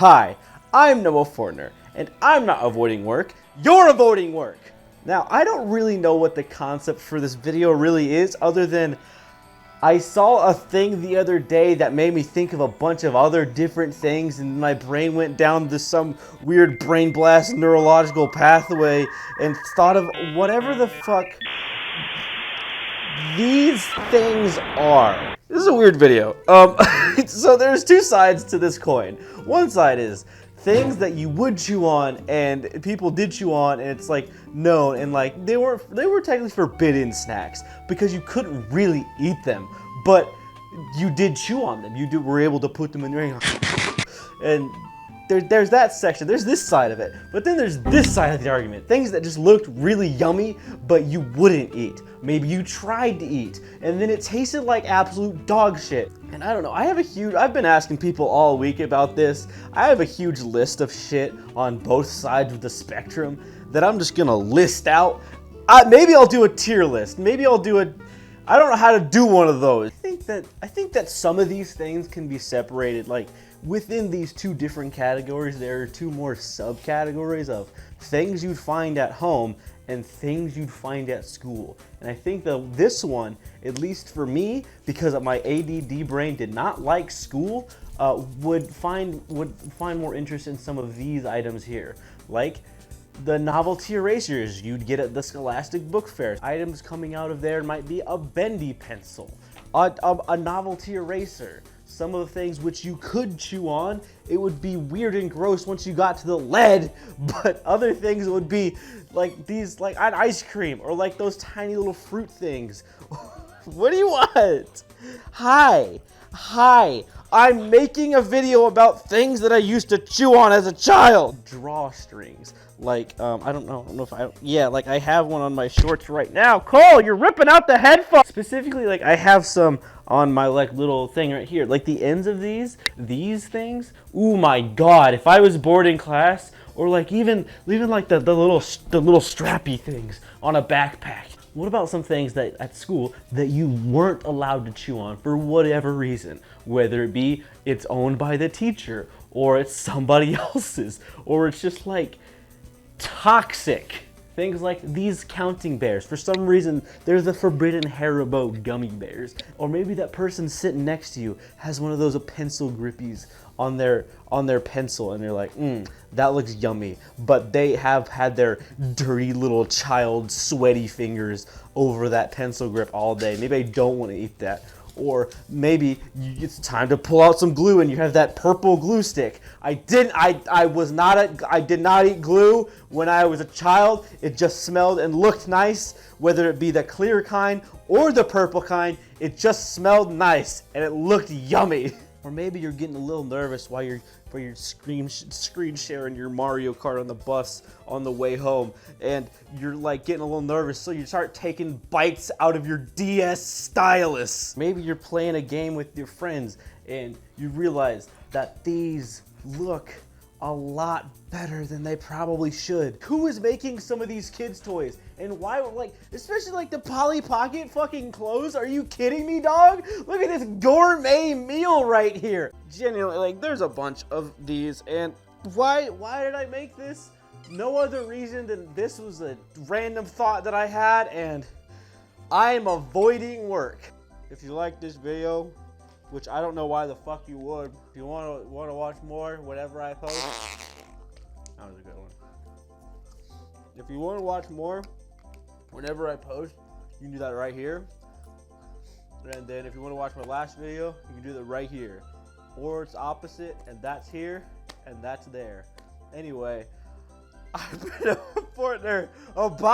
Hi, I'm Noah Fortner, and I'm not avoiding work, you're avoiding work! Now, I don't really know what the concept for this video really is, other than I saw a thing the other day that made me think of a bunch of other different things, and my brain went down to some weird brain blast neurological pathway and thought of whatever the fuck these things are. This is a weird video. So there's two sides to this coin. One side is things that you would chew on and people did chew on, and it's like known, and like they were technically forbidden snacks because you couldn't really eat them, but you did chew on them. You were able to put them in your and there's that section, there's this side of it, but then there's this side of the argument. Things that just looked really yummy, but you wouldn't eat. Maybe you tried to eat, and then it tasted like absolute dog shit. And I don't know, I've been asking people all week about this. I have a huge list of shit on both sides of the spectrum that I'm just gonna list out. Maybe I'll do a tier list. Maybe I'll do I don't know how to do one of those. I think that some of these things can be separated, like within these two different categories, there are two more subcategories of things you'd find at home and things you'd find at school. And I think that this one, at least for me, because my ADD brain did not like school, would find more interest in some of these items here, like the novelty erasers you'd get at the Scholastic Book Fair. Items coming out of there might be a bendy pencil, a novelty eraser. Some of the things which you could chew on, it would be weird and gross once you got to the lead, but other things would be like these, like an ice cream, or like those tiny little fruit things. What do you want? Hi, I'm making a video about things that I used to chew on as a child. Drawstrings, like, I don't know if like I have one on my shorts right now. Cole, you're ripping out the headphones. Specifically, like I have some on my like little thing right here, like the ends of these things. Oh my God, if I was bored in class, or like even like the little strappy things on a backpack. What about some things that at school that you weren't allowed to chew on for whatever reason? Whether it be it's owned by the teacher, or it's somebody else's, or it's just like toxic. Things like these counting bears. For some reason, there's the forbidden Haribo gummy bears. Or maybe that person sitting next to you has one of those pencil grippies on their pencil, and they're like, that looks yummy. But they have had their dirty little child sweaty fingers over that pencil grip all day. Maybe I don't want to eat that. Or maybe it's time to pull out some glue and you have that purple glue stick. I did not eat glue when I was a child. It just smelled and looked nice, whether it be the clear kind or the purple kind. It just smelled nice and it looked yummy. Or maybe you're getting a little nervous while you're screen sharing your Mario Kart on the bus on the way home, and you're like getting a little nervous, so you start taking bites out of your DS stylus. Maybe you're playing a game with your friends and you realize that these look a lot better than they probably should. Who is making some of these kids' toys? And why, like, especially like the Polly Pocket fucking clothes? Are you kidding me, dog? Look at this gourmet meal right here. Genuinely, like, there's a bunch of these, and why did I make this? No other reason than this was a random thought that I had, and I'm avoiding work. If you like this video, which I don't know why the fuck you would. If you want to watch more, whatever I post. That was a good one. If you want to watch more, whenever I post, you can do that right here. And then if you want to watch my last video, you can do that right here. Or it's opposite, and that's here, and that's there. Anyway, I've been a partner. Oh, bye.